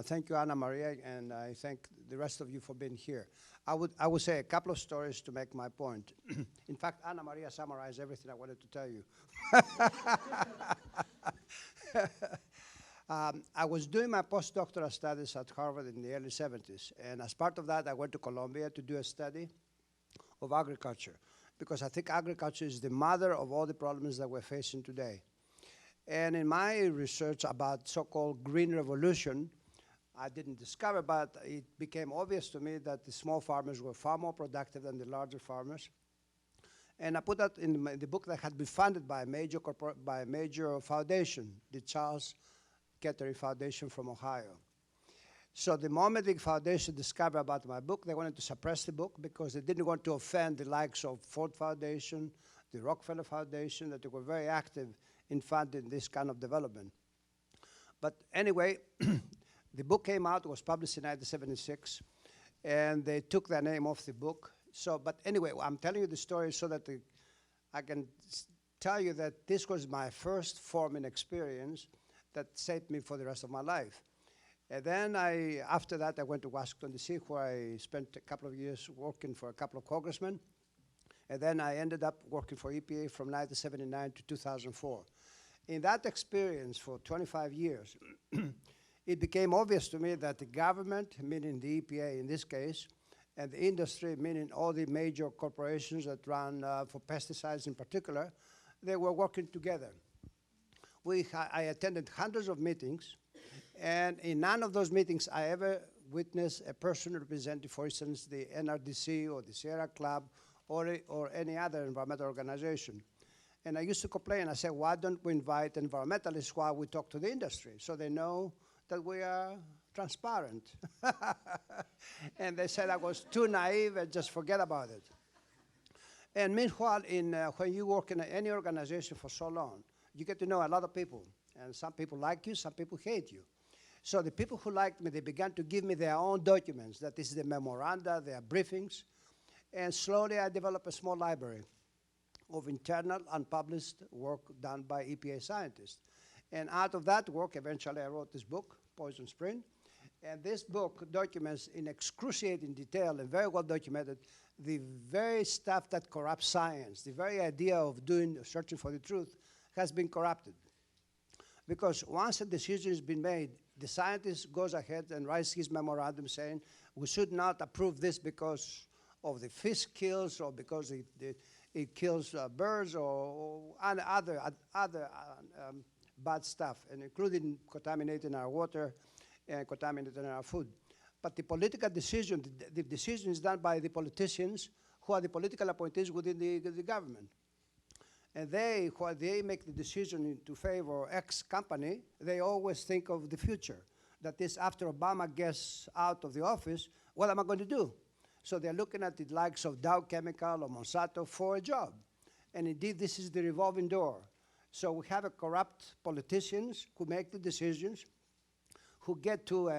Thank you, Anna Maria, and I thank the rest of you for being here. I would say a couple of stories to make my point. In fact, Anna Maria summarized everything I wanted to tell you. I was doing my postdoctoral studies at Harvard in the early 70s, and as part of that, I went to Colombia to do a study of agriculture, because I think agriculture is the mother of all the problems that we're facing today. And in my research about so-called green revolution, I didn't discover, but it became obvious to me that the small farmers were far more productive than the larger farmers. And I put that in the book that had been funded by a major foundation, the Charles Kettering Foundation from Ohio. So the moment the foundation discovered about my book, they wanted to suppress the book because they didn't want to offend the likes of Ford Foundation, the Rockefeller Foundation, that they were very active in funding this kind of development. But anyway, the book came out, it was published in 1976, and they took the name off the book. So, but anyway, I'm telling you the story so that I can tell you that this was my first farming experience that saved me for the rest of my life. And then after that, I went to Washington, D.C., where I spent a couple of years working for a couple of congressmen. And then I ended up working for EPA from 1979 to 2004. In that experience for 25 years, it became obvious to me that the government, meaning the EPA in this case, and the industry, meaning all the major corporations that run for pesticides in particular, they were working together. I attended hundreds of meetings, and in none of those meetings I ever witnessed a person representing, for instance, the NRDC or the Sierra Club or any other environmental organization. And I used to complain, I said, why don't we invite environmentalists while we talk to the industry so they know that we are transparent? And they said I was too naive and just forget about it. And meanwhile, when you work in any organization for so long, you get to know a lot of people. And some people like you, some people hate you. So the people who liked me, they began to give me their own documents. That is the memoranda, their briefings. And slowly I developed a small library of internal unpublished work done by EPA scientists. And out of that work, eventually I wrote this book, Poison Spring. And this book documents in excruciating detail and very well documented the very stuff that corrupts science, the very idea of searching for the truth has been corrupted. Because once a decision has been made, the scientist goes ahead and writes his memorandum saying, we should not approve this because of the fish kills or because it kills birds or other bad stuff, and including contaminating our water and contaminating our food. But the political decision, the decision is done by the politicians who are the political appointees within the government. And while they make the decision to favor X company, they always think of the future. That is, after Obama gets out of the office, what am I going to do? So they're looking at the likes of Dow Chemical or Monsanto for a job. And indeed, this is the revolving door. So we have corrupt politicians who make the decisions, who get to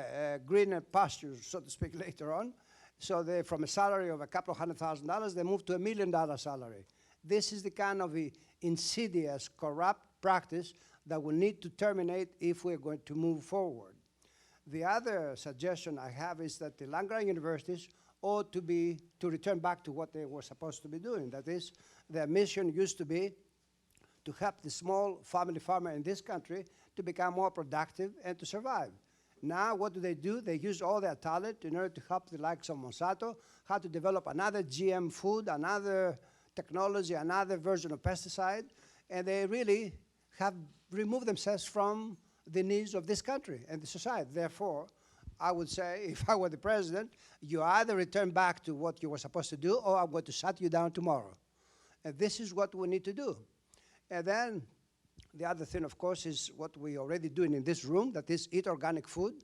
greener pastures, so to speak, later on. So they, from a salary of a couple of $100,000, they move to $1 million salary. This is the kind of insidious, corrupt practice that we need to terminate if we're going to move forward. The other suggestion I have is that the land-grant universities ought to return back to what they were supposed to be doing. That is, their mission used to be to help the small family farmer in this country to become more productive and to survive. Now, what do? They use all their talent in order to help the likes of Monsanto, how to develop another GM food, another technology, another version of pesticide, and they really have removed themselves from the needs of this country and the society. Therefore, I would say, if I were the president, you either return back to what you were supposed to do, or I'm going to shut you down tomorrow. And this is what we need to do. And then the other thing, of course, is what we're already doing in this room, that is eat organic food.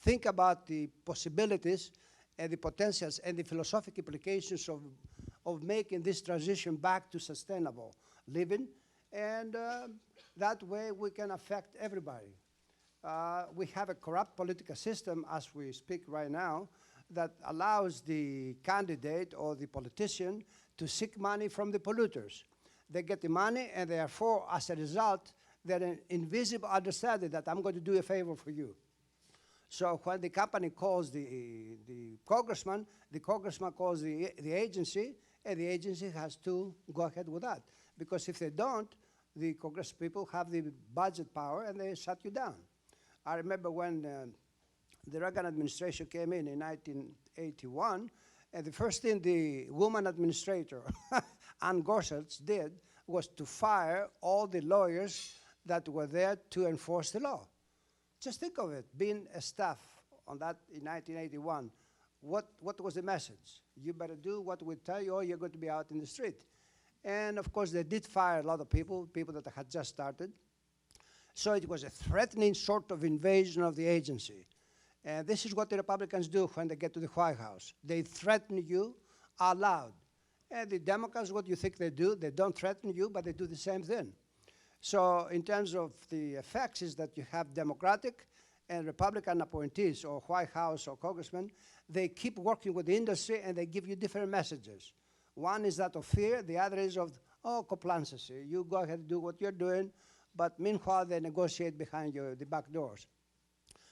Think about the possibilities and the potentials and the philosophic implications of making this transition back to sustainable living. And that way we can affect everybody. We have a corrupt political system as we speak right now that allows the candidate or the politician to seek money from the polluters. They get the money, and therefore, as a result, they're an invisible understanding that I'm going to do a favor for you. So when the company calls the congressman calls the agency, and the agency has to go ahead with that. Because if they don't, the Congress people have the budget power and they shut you down. I remember when the Reagan administration came in 1981, and the first thing the woman administrator, Ann Gorsuch, did was to fire all the lawyers that were there to enforce the law. Just think of it, being a staff on that in 1981. What was the message? You better do what we tell you or you're going to be out in the street. And of course, they did fire a lot of people that had just started. So it was a threatening sort of invasion of the agency. And this is what the Republicans do when they get to the White House. They threaten you out loud. And the Democrats, what do you think they do? They don't threaten you, but they do the same thing. So in terms of the effects is that you have Democratic and Republican appointees or White House or congressmen. They keep working with the industry and they give you different messages. One is that of fear, the other is of, complacency. You go ahead and do what you're doing, but meanwhile they negotiate behind the back doors.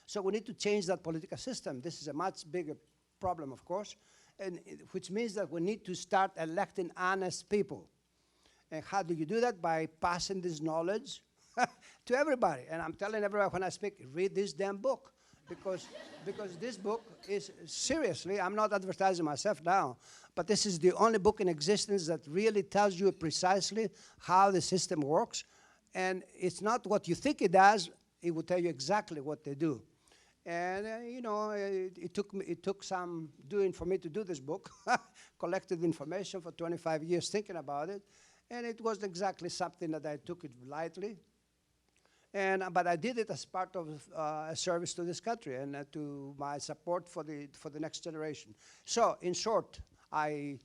So we need to change that political system. This is a much bigger problem, of course, and which means that we need to start electing honest people. And how do you do that? By passing this knowledge to everybody. And I'm telling everybody when I speak, read this damn book. Because this book is, seriously, I'm not advertising myself now, but this is the only book in existence that really tells you precisely how the system works. And it's not what you think it does, it will tell you exactly what they do. And, it took some doing for me to do this book, collected information for 25 years thinking about it, and it wasn't exactly something that I took it lightly. But I did it as part of a service to this country and to my support for the next generation. So, in short, I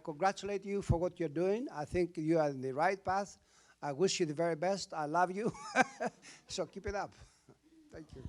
congratulate you for what you're doing. I think you are in the right path. I wish you the very best. I love you. So keep it up. Thank you.